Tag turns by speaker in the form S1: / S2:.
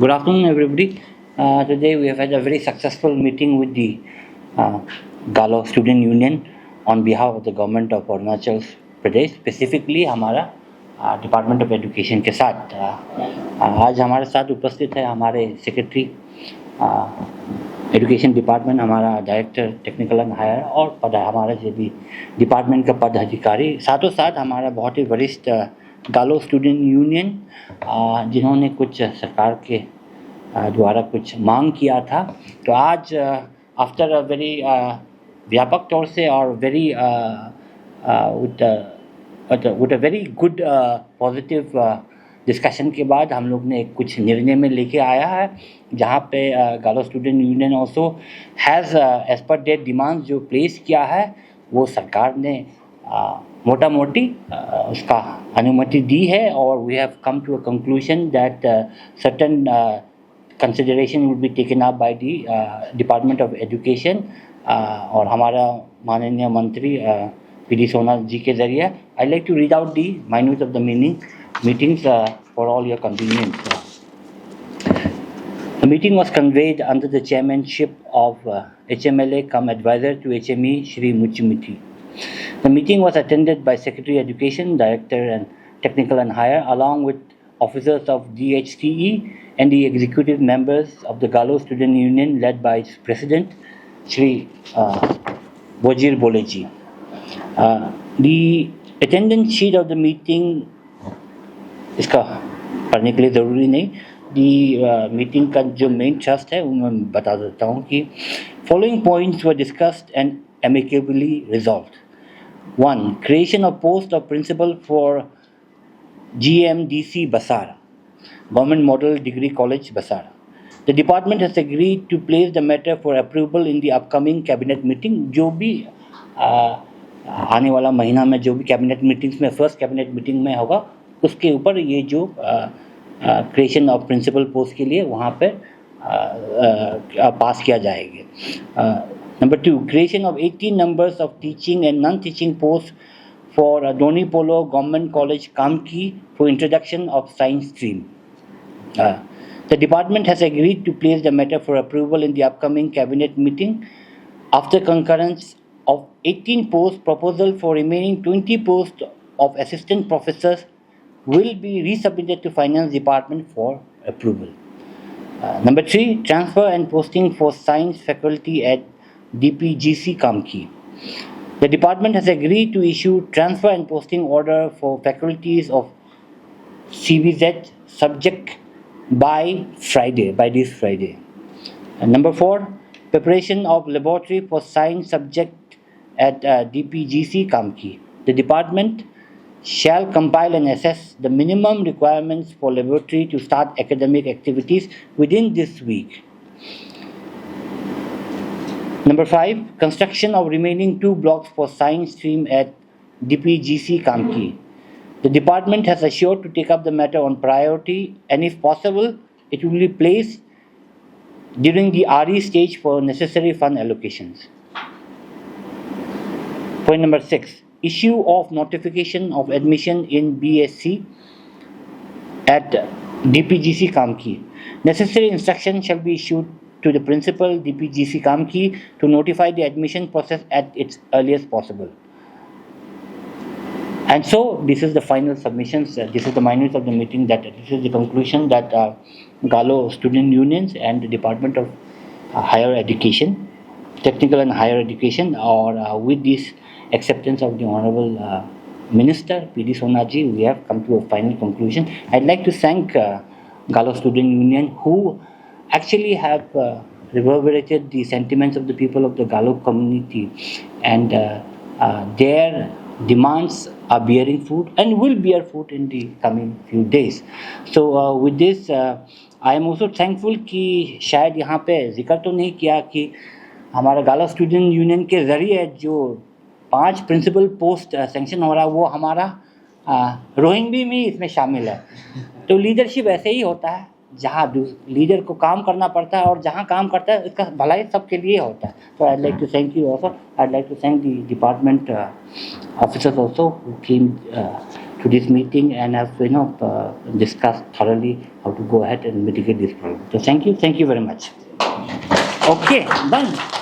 S1: Good afternoon, everybody. Today we have had a very successful meeting with the uh, Galo Student Union on behalf of the government of Arunachal Pradesh, specifically हमारा department of education के साथ आज हमारे साथ उपस्थित है हमारे secretary education department, हमारा डायरेक्टर टेक्निकल एंड हायर और हमारे जो भी डिपार्टमेंट का पद अधिकारी, साथों साथ हमारा बहुत ही वरिष्ठ गालो स्टूडेंट यूनियन जिन्होंने कुछ सरकार के द्वारा कुछ मांग किया था। तो आज आफ्टर अ वेरी व्यापक तौर से और very with a very good positive discussion के बाद हम लोग ने कुछ निर्णय में लेके आया है, जहाँ पे Galo student union also has as per their demands जो प्लेस किया है वो सरकार ने मोटा मोटी उसका अनुमति दी है। और we have come to a conclusion that certain consideration would be taken up by the department of education और हमारा माननीय मंत्री पी.डी. सोना जी के जरिए। I like to read out the minute of the meetings for all your convenience. The meeting was conveyed under the chairmanship of HMLA cum advisor to HME Shri Muchimiti. The meeting was attended by Secretary Education, Director and Technical and Higher, along with officers of DHTE and the executive members of the Galo Student Union led by its President, Shri Bojir Boleji. The attendance sheet of the meeting, इसका पढ़ने के लिए ज़रूरी नहीं, दी meeting का जो main trust है वो मैं बता देता हूँ कि following points were discussed and amicably resolved. 1. Creation of post of principal for GMDC Basara, Government Model Degree College Basara. The department has agreed to place the matter for approval in the upcoming cabinet meeting. जो भी आने वाला महीना में जो भी cabinet meetings में first cabinet meeting में होगा उसके ऊपर ये जो क्रिएशन ऑफ प्रिंसिपल पोस्ट के लिए वहाँ पे पास किया जाएगा। Number 2, creation of 18 numbers of teaching and non-teaching posts for Doni Polo Government College Kamki for introduction of science stream. The department has agreed to place the matter for approval in the upcoming cabinet meeting. After concurrence of 18 posts, proposal for remaining 20 posts of assistant professors will be resubmitted to Finance Department for approval. Number 3, transfer and posting for science faculty at DPGC Kamki. The department has agreed to issue transfer and posting order for faculties of CBZ subject by this Friday. And number 4, preparation of laboratory for science subject at DPGC Kamki. The department shall compile and assess the minimum requirements for laboratory to start academic activities within this week. Number 5, construction of remaining 2 blocks for science stream at DPGC Kamki. The department has assured to take up the matter on priority, and if possible, it will be placed during the RE stage for necessary fund allocations. Point number 6, issue of notification of admission in BSc at DPGC Kamki. Necessary instruction shall be issued to the principal DPGC Kamki to notify the admission process at its earliest possible. And so this is the final submissions. This is the minutes of the meeting. That this is the conclusion that Galo student unions and the Department of Higher Education, Technical and Higher Education, or with this acceptance of the Honorable Minister P.D. Sonaji, we have come to a final conclusion. I'd like to thank Galo Student Union, who actually have reverberated the sentiments of the people of the Galo community, and their demands are bearing fruit and will bear fruit in the coming few days. So with this, I am also thankful कि शायद यहाँ पे जिक्र तो नहीं किया कि हमारा गालो स्टूडेंट यूनियन के ज़रिए जो 5 प्रिंसिपल पोस्ट सेंक्शन हो रहा है वो हमारा रोहिंग्या भी इसमें शामिल है। तो लीडरशिप ऐसे ही होता है, जहाँ लीडर को काम करना पड़ता है और जहाँ काम करता है इसका भलाई सबके लिए होता है। तो I like to thank you also, I like to thank the department officers also who came to this meeting and have discussed thoroughly how to go ahead and mitigate this problem. So thank you very much. Okay, done.